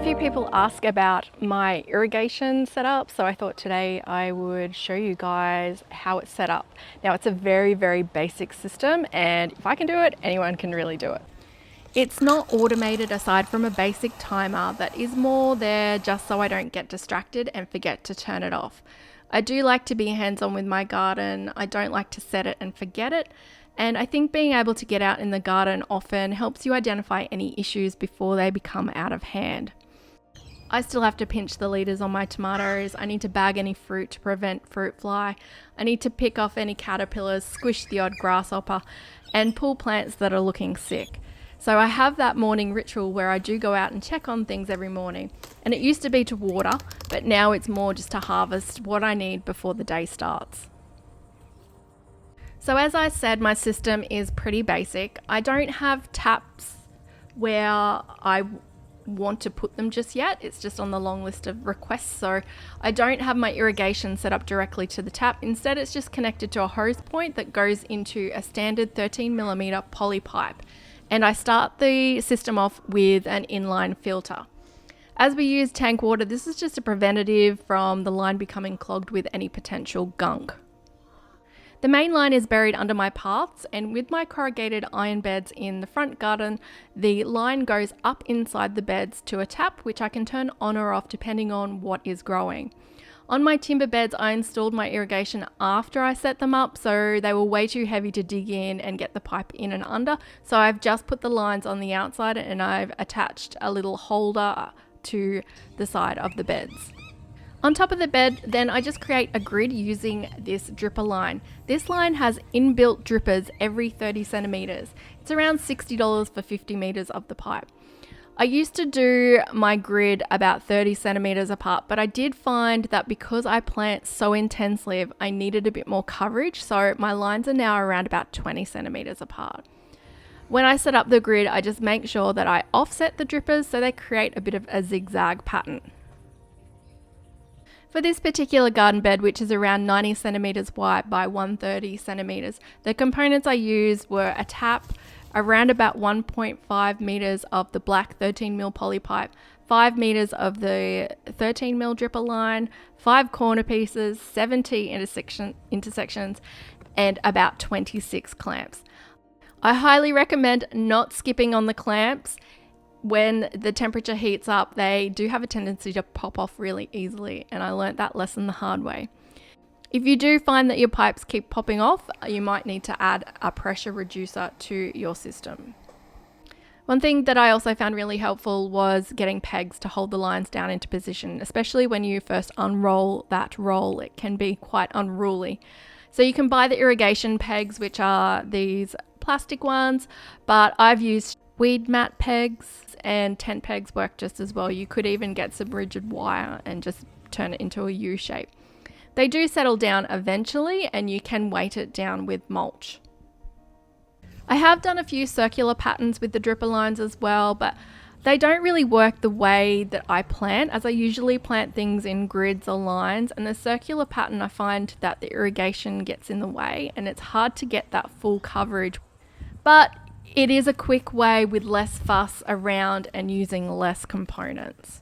few people ask about my irrigation setup, so I thought today I would show you guys how it's set up. Now it's a very, very basic system, and if I can do it, anyone can really do it. It's not automated aside from a basic timer that is more there just so I don't get distracted and forget to turn it off. I do like to be hands-on with my garden. I don't like to set it and forget it. And I think being able to get out in the garden often helps you identify any issues before they become out of hand. I still have to pinch the leaders on my tomatoes. I need to bag any fruit to prevent fruit fly. I need to pick off any caterpillars, squish the odd grasshopper, and pull plants that are looking sick. So I have that morning ritual where I do go out and check on things every morning. And it used to be to water, but now it's more just to harvest what I need before the day starts. So as I said, my system is pretty basic. I don't have taps where I want to put them just yet. It's just on the long list of requests. So I don't have my irrigation set up directly to the tap. Instead, it's just connected to a hose point that goes into a standard 13mm poly pipe. And I start the system off with an inline filter. As we use tank water, this is just a preventative from the line becoming clogged with any potential gunk. The main line is buried under my paths, and with my corrugated iron beds in the front garden, the line goes up inside the beds to a tap which I can turn on or off depending on what is growing. On my timber beds, I installed my irrigation after I set them up, so they were way too heavy to dig in and get the pipe in and under. So I've just put the lines on the outside and I've attached a little holder to the side of the beds. On top of the bed, then I just create a grid using this dripper line. This line has inbuilt drippers every 30 centimeters. It's around $60 for 50 meters of the pipe. I used to do my grid about 30 centimeters apart, but I did find that because I plant so intensely, I needed a bit more coverage. So my lines are now around about 20 centimeters apart. When I set up the grid, I just make sure that I offset the drippers so they create a bit of a zigzag pattern. For this particular garden bed, which is around 90 centimeters wide by 130 centimeters, the components I used were a tap, around about 1.5 meters of the black 13mm poly pipe, 5 meters of the 13mm dripper line, 5 corner pieces, 70 intersections, and about 26 clamps. I highly recommend not skipping on the clamps. When the temperature heats up, they do have a tendency to pop off really easily, and I learnt that lesson the hard way. If you do find that your pipes keep popping off, you might need to add a pressure reducer to your system. One thing that I also found really helpful was getting pegs to hold the lines down into position, especially when you first unroll that roll. It can be quite unruly. So you can buy the irrigation pegs, which are these plastic ones, but I've used weed mat pegs, and tent pegs work just as well. You could even get some rigid wire and just turn it into a U shape. They do settle down eventually, and you can weight it down with mulch. I have done a few circular patterns with the dripper lines as well, but they don't really work the way that I plant, as I usually plant things in grids or lines, and the circular pattern, I find that the irrigation gets in the way and it's hard to get that full coverage. But it is a quick way with less fuss around and using less components.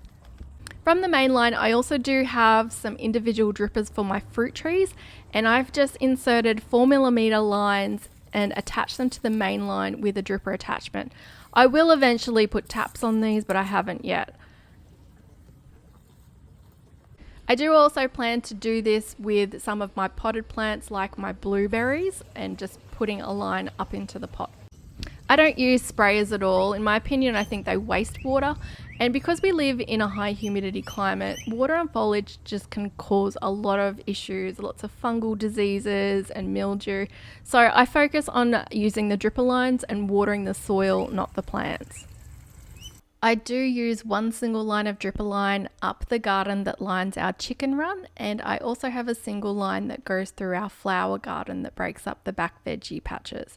From the main line, I also do have some individual drippers for my fruit trees, and I've just inserted 4mm lines and attached them to the main line with a dripper attachment. I will eventually put taps on these, but I haven't yet. I do also plan to do this with some of my potted plants like my blueberries, and just putting a line up into the pot. I don't use sprayers at all. In my opinion, I think they waste water. And because we live in a high humidity climate, water and foliage just can cause a lot of issues, lots of fungal diseases and mildew. So I focus on using the dripper lines and watering the soil, not the plants. I do use one single line of dripper line up the garden that lines our chicken run, and I also have a single line that goes through our flower garden that breaks up the back veggie patches.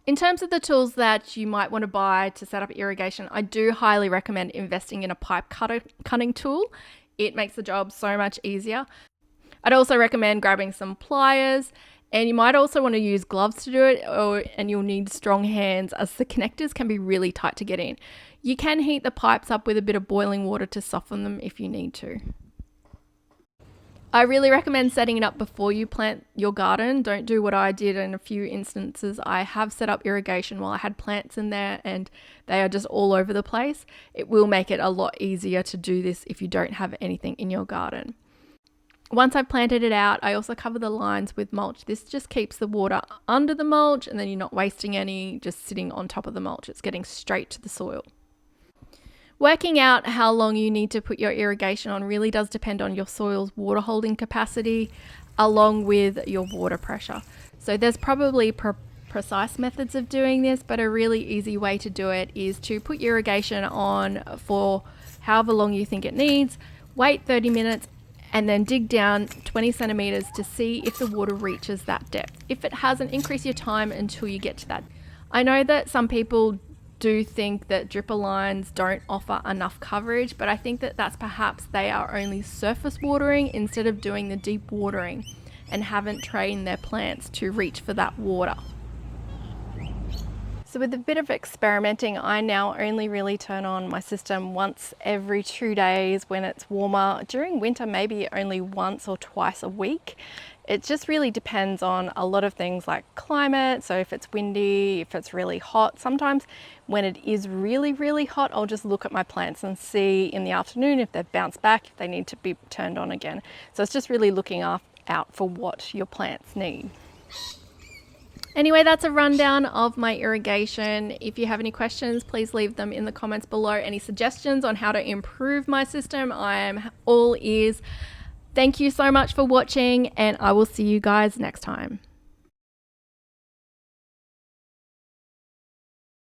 In terms of the tools that you might want to buy to set up irrigation, I do highly recommend investing in a pipe cutting tool. It makes the job so much easier. I'd also recommend grabbing some pliers And you might also want to use gloves to do it, and you'll need strong hands as the connectors can be really tight to get in. You can heat the pipes up with a bit of boiling water to soften them if you need to. I really recommend setting it up before you plant your garden. Don't do what I did in a few instances. I have set up irrigation while I had plants in there and they are just all over the place. It will make it a lot easier to do this if you don't have anything in your garden. Once I've planted it out, I also cover the lines with mulch. This just keeps the water under the mulch and then you're not wasting any just sitting on top of the mulch. It's getting straight to the soil. Working out how long you need to put your irrigation on really does depend on your soil's water holding capacity along with your water pressure. So there's probably precise methods of doing this, but a really easy way to do it is to put your irrigation on for however long you think it needs, wait 30 minutes, and then dig down 20 centimeters to see if the water reaches that depth. If it hasn't, increase your time until you get to that. I know that some people do think that dripper lines don't offer enough coverage, but I think that that's perhaps they are only surface watering instead of doing the deep watering and haven't trained their plants to reach for that water. So with a bit of experimenting, I now only really turn on my system once every 2 days when it's warmer. During winter, maybe only once or twice a week. It just really depends on a lot of things like climate. So if it's windy, if it's really hot, sometimes when it is really, really hot, I'll just look at my plants and see in the afternoon if they've bounced back, if they need to be turned on again. So it's just really looking out for what your plants need. Anyway, that's a rundown of my irrigation. If you have any questions, please leave them in the comments below. Any suggestions on how to improve my system, I am all ears. Thank you so much for watching, and I will see you guys next time.